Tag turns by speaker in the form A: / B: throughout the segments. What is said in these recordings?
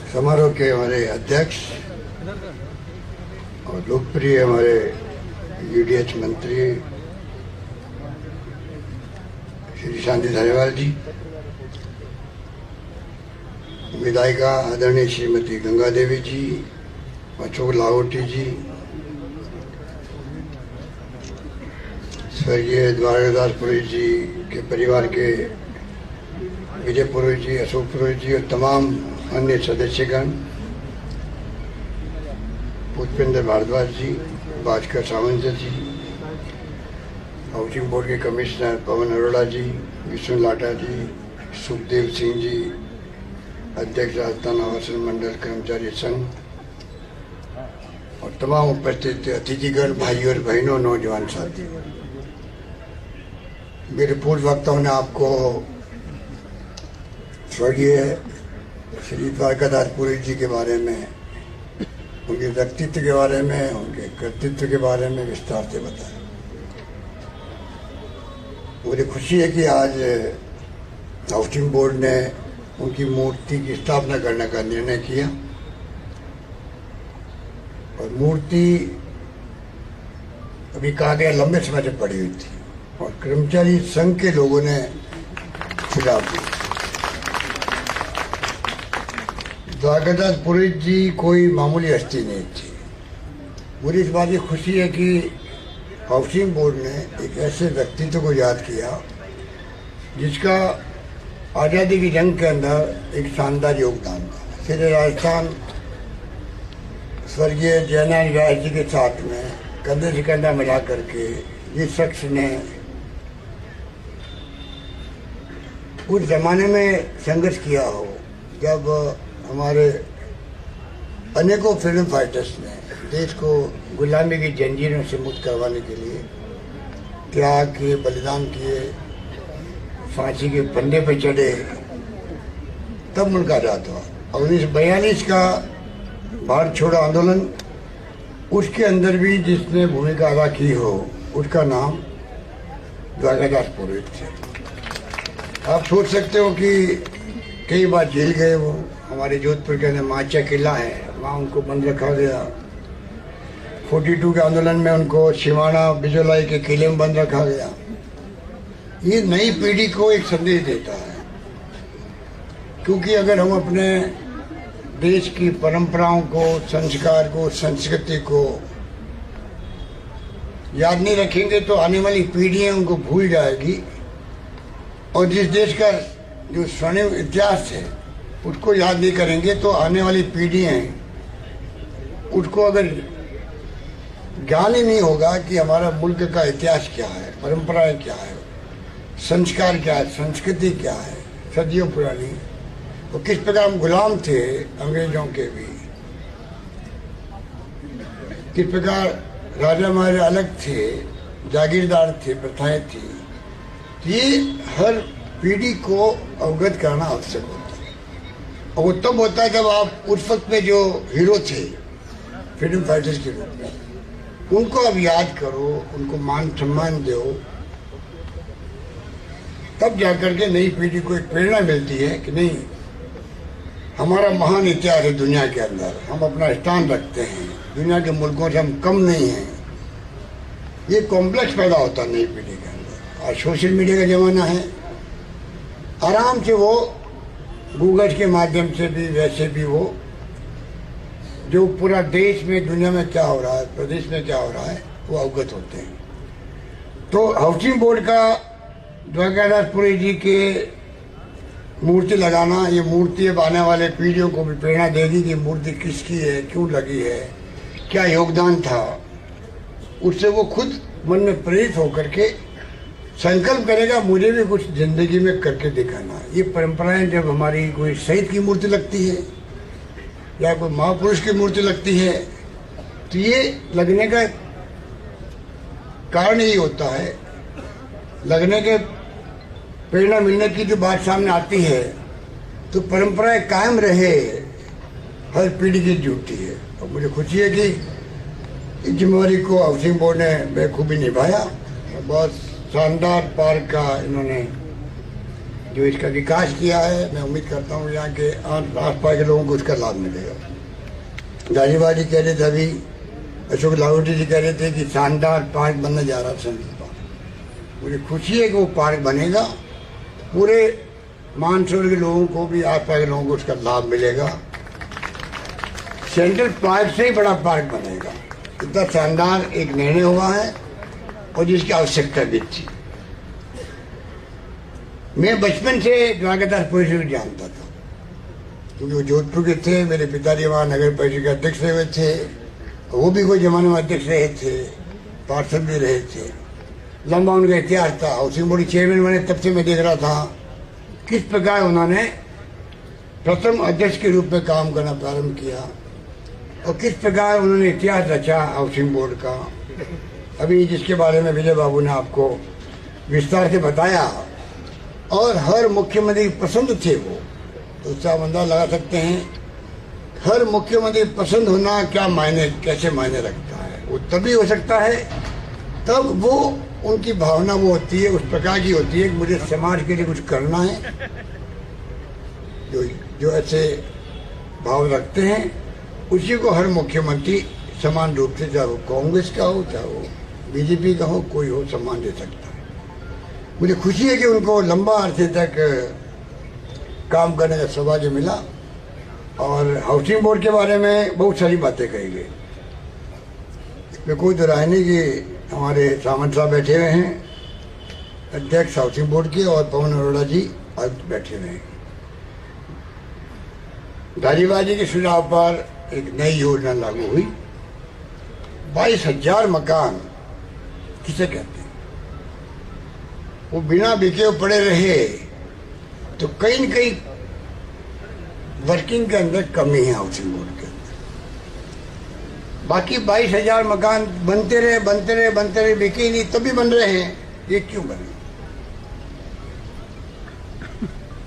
A: समारोह के हमारे अध्यक्ष और लोकप्रिय हमारे यूडीएच मंत्री श्री शांति धारीवाल जी, विधायिका आदरणीय श्रीमती गंगा देवी जी, अशोक लाहौटी जी, स्वर्गीय द्वारकादास पुरोहित जी के परिवार के विजय पुरोहित जी, अशोक पुरोहित जी और तमाम अन्य सदस्यगण, पुष्पेंद्र भारद्वाज जी, भास्कर सावंत जी, हाउसिंग बोर्ड के कमिश्नर पवन अरोड़ा जी, विष्णु लाटा जी, सुखदेव सिंह जी, अध्यक्ष राजस्थान आवासन मंडल कर्मचारी संघ और तमाम उपस्थित अतिथिगण, भाई और बहनों, नौजवान साथी। मेरे पूर्व वक्ताओं ने आपको स्वर्गीय श्री द्वारकादास पुरोहित जी के बारे में, उनके व्यक्तित्व के बारे में, उनके कर्तृत्व के बारे में विस्तार से बताया। मुझे खुशी है कि आज हाउसिंग बोर्ड ने उनकी मूर्ति की स्थापना करने का निर्णय किया और मूर्ति अभी कहा गया लंबे समय से पड़ी हुई थी और कर्मचारी संघ के लोगों ने सुझाव दिया। द्वारकादास पुरोहित जी कोई मामूली हस्ती नहीं थी। मुझे इस बात की खुशी है कि हाउसिंग बोर्ड ने एक ऐसे व्यक्तित्व को याद किया जिसका आज़ादी की जंग के अंदर एक शानदार योगदान था। फिर राजस्थान स्वर्गीय जयनारायण व्यास जी के साथ में कंधे से कंधा मिला करके जिस शख्स ने उस जमाने में संघर्ष किया हो जब हमारे अनेकों फ्रीडम फाइटर्स ने देश को गुलामी की जंजीरों से मुक्त करवाने के लिए त्याग किए, बलिदान किए, फांसी के फंदे पर चढ़े, तब मुल्क आजाद हुआ। 1942 का भारत छोड़ो आंदोलन, उसके अंदर भी जिसने भूमिका अदा की हो उसका नाम द्वारकादास पुरोहित थे। आप सोच सकते हो कि कई बार जेल गए वो। हमारे जोधपुर के अंदर माचा किला है, वहाँ उनको बंद रखा गया। 42 के आंदोलन में उनको शिवाना बिजोलाई के किले में बंद रखा गया। ये नई पीढ़ी को एक संदेश देता है, क्योंकि अगर हम अपने देश की परंपराओं को, संस्कार को, संस्कृति को याद नहीं रखेंगे तो आने वाली पीढ़ियां उनको भूल जाएगी और जिस देश का जो स्वर्णिम इतिहास है उसको याद नहीं करेंगे तो आने वाली पीढ़ियां उसको अगर ज्ञान ही नहीं होगा कि हमारा मुल्क का इतिहास क्या है, परंपराएं क्या है, संस्कार क्या है, संस्कृति क्या है, सदियों पुरानी, तो किस प्रकार हम गुलाम थे अंग्रेजों के भी, किस प्रकार राजा महाराजा अलग थे, जागीरदार थे, प्रथाएं थी। ये हर पीढ़ी को अवगत करना आवश्यक होता है और वो तब होता है जब आप उस वक्त में जो हीरो थे फ्रीडम फाइटर्स के रूप में, उनको अब याद करो, उनको मान सम्मान दो, तब जाकर के नई पीढ़ी को एक प्रेरणा मिलती है कि नहीं, हमारा महान इतिहास है दुनिया के अंदर, हम अपना स्थान रखते हैं, दुनिया के मुल्कों से हम कम नहीं हैं। ये कॉम्प्लेक्स पैदा होता है नई पीढ़ी के अंदर। आज सोशल मीडिया का जमाना है, आराम से वो गूगल के माध्यम से भी, वैसे भी वो जो पूरा देश में, दुनिया में क्या हो रहा है, प्रदेश में क्या हो रहा है, वो अवगत होते हैं। तो हाउसिंग बोर्ड का द्वारकादास पुरोहित जी के मूर्ति लगाना, ये मूर्ति अब आने वाले पीढ़ियों को भी प्रेरणा देगी कि मूर्ति किसकी है, क्यों लगी है, क्या योगदान था। उससे वो खुद मन में प्रेरित होकर के संकल्प करेगा मुझे भी कुछ जिंदगी में करके दिखाना। ये परंपराएं जब हमारी कोई शहीद की मूर्ति लगती है या कोई महापुरुष की मूर्ति लगती है तो ये लगने का कारण यही होता है, लगने के प्रेरणा मिलने की जो बात सामने आती है तो परंपराएं कायम रहे, हर पीढ़ी की ड्यूटी है। और मुझे खुशी है कि इस जिम्मेवारी को हाउसिंग बोर्ड ने बखूबी निभाया। बहुत शानदार पार्क का इन्होंने जो इसका विकास किया है, मैं उम्मीद करता हूँ यहाँ के आसपास के लोगों को उसका लाभ मिलेगा। गाजीवाड़ी कह रहे थे अभी, अशोक लाहौटी जी कह रहे थे कि शानदार पार्क बनने जा रहा है सेंट्रल पार्क। मुझे खुशी है कि वो पार्क बनेगा, पूरे मानसून के लोगों को भी, आसपास के लोगों को उसका लाभ मिलेगा। सेंट्रल पार्क से ही बड़ा पार्क बनेगा, इतना शानदार एक निर्णय हुआ है और जिसकी आवश्यकता भी थी। मैं बचपन से द्वारकादासपुरी को जानता था, क्योंकि वो जोधपुर के थे, मेरे पिताजी वहाँ नगर परिषद के अध्यक्ष रहे थे, वो भी कोई जमाने में अध्यक्ष रहे थे, पार्षद भी रहे थे, लंबा उनका इतिहास था। हाउसिंग बोर्ड चेयरमैन बने तब से मैं देख रहा था किस प्रकार उन्होंने प्रथम अध्यक्ष के रूप में काम करना प्रारंभ किया और किस प्रकार उन्होंने इतिहास रचा हाउसिंग बोर्ड का। अभी जिसके बारे में विजय बाबू ने आपको विस्तार से बताया, और हर मुख्यमंत्री पसंद थे वो, तो उससे आप अंदाजा लगा सकते हैं हर मुख्यमंत्री पसंद होना क्या मायने, कैसे मायने रखता है। वो तभी हो सकता है तब वो उनकी भावना वो होती है, उस प्रकार की होती है कि मुझे समाज के लिए कुछ करना है। जो ऐसे भाव रखते हैं उसी को हर मुख्यमंत्री समान रूप से, चाहे वो कांग्रेस का हो, चाहे वो बीजेपी का हो, कोई हो, सम्मान दे सकता है। मुझे खुशी है कि उनको लंबा अरसे तक काम करने का सौभाग्य मिला। और हाउसिंग बोर्ड के बारे में बहुत सारी बातें कही गई, इसमें कोई दो राय नहीं कि हमारे सामंत साहब बैठे हुए हैं, अध्यक्ष हाउसिंग बोर्ड के, और पवन अरोड़ा जी आज बैठे हुए हैं। गाजीवाड़ जी के सुझाव पर एक नई योजना लागू हुई। 22,000 मकान किसे कहते हैं? वो बिना बिके पड़े रहे तो कहीं न कहीं वर्किंग के अंदर कमी है हाउसिंग बोर्ड के अंदर। बाकी 22,000 मकान बनते रहे, बिके ही नहीं, तभी बन रहे हैं। ये क्यों बने?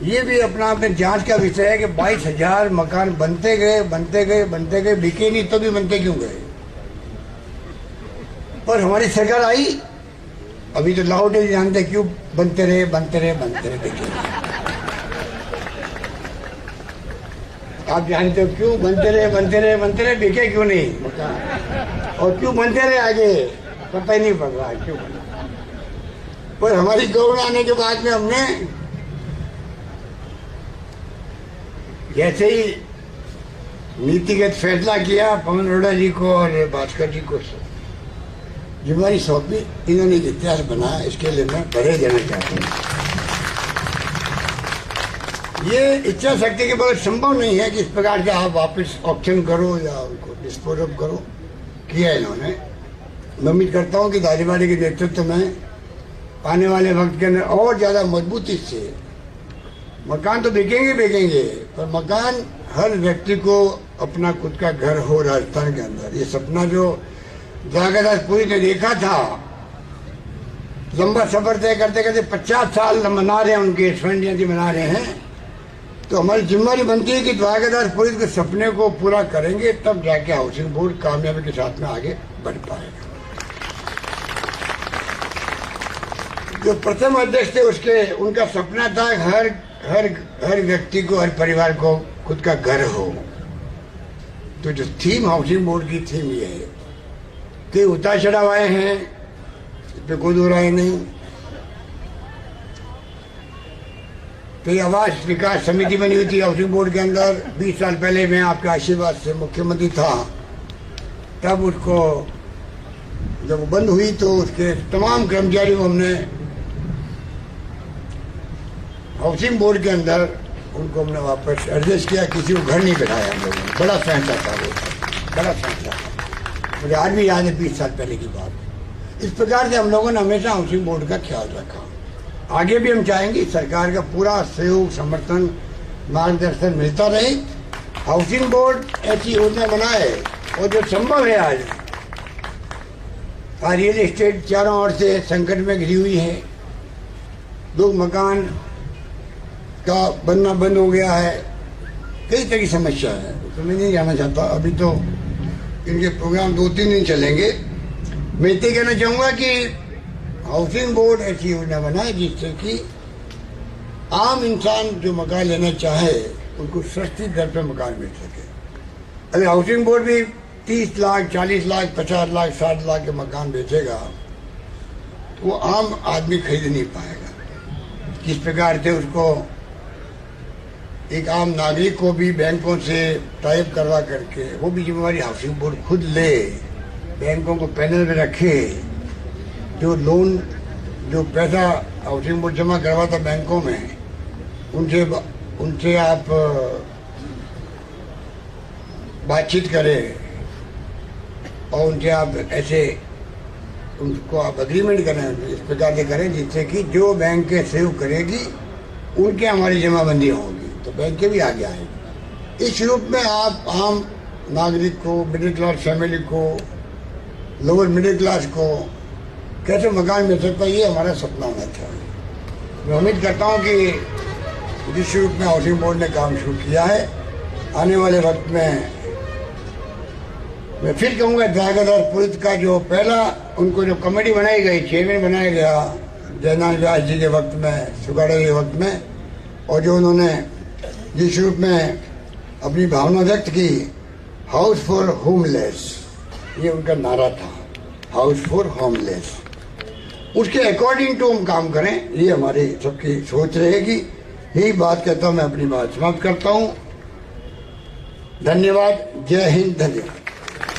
A: ये भी अपना आप में जांच का विषय है कि 22,000 मकान बनते गए, बिके नहीं, तभी बनते क्यों गए? पर हमारी सरकार आई, अभी तो लाहौटी जानते क्यों बनते रहे, बिके। आप जानते हो क्यों बनते रहे, बिके क्यों नहीं मकान, और क्यों बनते रहे आगे पता ही नहीं पड़ रहा क्यों बना। पर हमारी गवर्नमेंट आने के बाद में हमने जैसे ही नीतिगत फैसला किया, पवन अरोड़ा जी को और भास्कर जी को जिम्मेदारी सौंपी, इन्होंने इतिहास बनाया। इसके लिए मैं बधाई देना चाहता हूँ। ये इच्छा शक्ति के बगैर संभव नहीं है कि इस प्रकार से आप वापस ऑप्शन करो या उनको डिस्पोज ऑफ करो। किया इन्होंने। मैं उम्मीद करता हूँ कि गाजीवाड़ी के नेतृत्व में आने वाले वक्त के अंदर और ज़्यादा मजबूती से मकान तो बिकेंगे, पर मकान हर व्यक्ति को अपना खुद का घर हो राजस्थान के अंदर। ये सपना जो द्वारकादासपुरी ने देखा था, लंबा सफर तय करते 50 साल मना रहे हैं, उनके स्वर्ण जयंती मना रहे हैं, तो हमारी जिम्मेदारी बनती है कि द्वारकादासपुरी के सपने को पूरा करेंगे, तब जाके हाउसिंग बोर्ड कामयाबी के साथ में आगे बढ़ पाएगा। जो प्रथम अध्यक्ष थे उनका सपना था हर व्यक्ति को, हर परिवार को खुद का घर हो। तो जो थीम हाउसिंग बोर्ड की थीम ये है कि उतार चढ़ाव आए हैं, इस पर कोई दो राय नहीं। तो आवास विकास समिति बनी हुई थी हाउसिंग बोर्ड के अंदर 20 साल पहले। मैं आपके आशीर्वाद से मुख्यमंत्री था, तब उसको जब वो बंद हुई तो उसके तमाम कर्मचारियों को हमने हाउसिंग बोर्ड के अंदर उनको हमने वापस एडजस्ट किया। किसी को घर नहीं बैठाया हम लोगों ने। बड़ा फैसला था वो, बड़ा फैसला था, मुझे आज भी याद है 20 साल पहले की बात। इस प्रकार से हम लोगों ने हमेशा हाउसिंग बोर्ड का ख्याल रखा। आगे भी हम चाहेंगे सरकार का पूरा सहयोग, समर्थन, मार्गदर्शन मिलता रहे। हाउसिंग बोर्ड ऐसी योजना बनाए और जो संभव है आज रियल एस्टेट चारों ओर से संकट में घिरी हुई है। लोग मकान का बनना बंद हो गया है, कई तरह की समस्या है, तो मैं नहीं जाना चाहता। अभी तो इनके प्रोग्राम 2-3 दिन चलेंगे। मैं इतना कहना चाहूँगा कि हाउसिंग बोर्ड ऐसी योजना बनाए जिससे कि आम इंसान जो मकान लेना चाहे उनको सस्ती दर पे मकान मिल सके। अगर हाउसिंग बोर्ड भी 30 लाख, 40 लाख, 50 लाख, 60 लाख के मकान बेचेगा तो वो आम आदमी खरीद नहीं पाएगा। किस प्रकार से उसको एक आम नागरिक को भी बैंकों से टाइप करवा करके वो भी जिम्मेवारी हाउसिंग बोर्ड खुद ले, बैंकों को पैनल में रखे, जो लोन जो पैसा हाउसिंग बोर्ड जमा करवाता बैंकों में उनसे आप बातचीत करें और उनसे आप ऐसे उनको आप अग्रीमेंट करें, इस प्रकार से करें जिससे कि जो बैंक के सेव करेगी उनके हमारी जमाबंदी होगी तो बैंक के भी आगे आएगी। इस रूप में आप आम नागरिक को, मिडिल क्लास फैमिली को, लोअर मिडिल क्लास को कैसे मकान मिल सकता है, ये हमारा सपना होना चाहिए। मैं उम्मीद करता हूँ कि जिस रूप में हाउसिंग बोर्ड ने काम शुरू किया है, आने वाले वक्त में मैं फिर कहूँगा दरगाहदार पुलिस का जो पहला उनको जो कमेटी बनाई गई, चेयरमैन बनाया गया जयनारायण व्यास जी के वक्त में, सुगाड़ा जी के वक्त में, और जो उन्होंने जिस रूप में अपनी भावना व्यक्त की, हाउस फॉर होमलेस, ये उनका नारा था, हाउस फॉर होमलेस, उसके अकॉर्डिंग टू हम काम करें, ये हमारी सबकी सोच रहेगी। यही बात कहता हूँ मैं अपनी बात समाप्त करता हूँ। धन्यवाद। जय हिंद। धन्यवाद।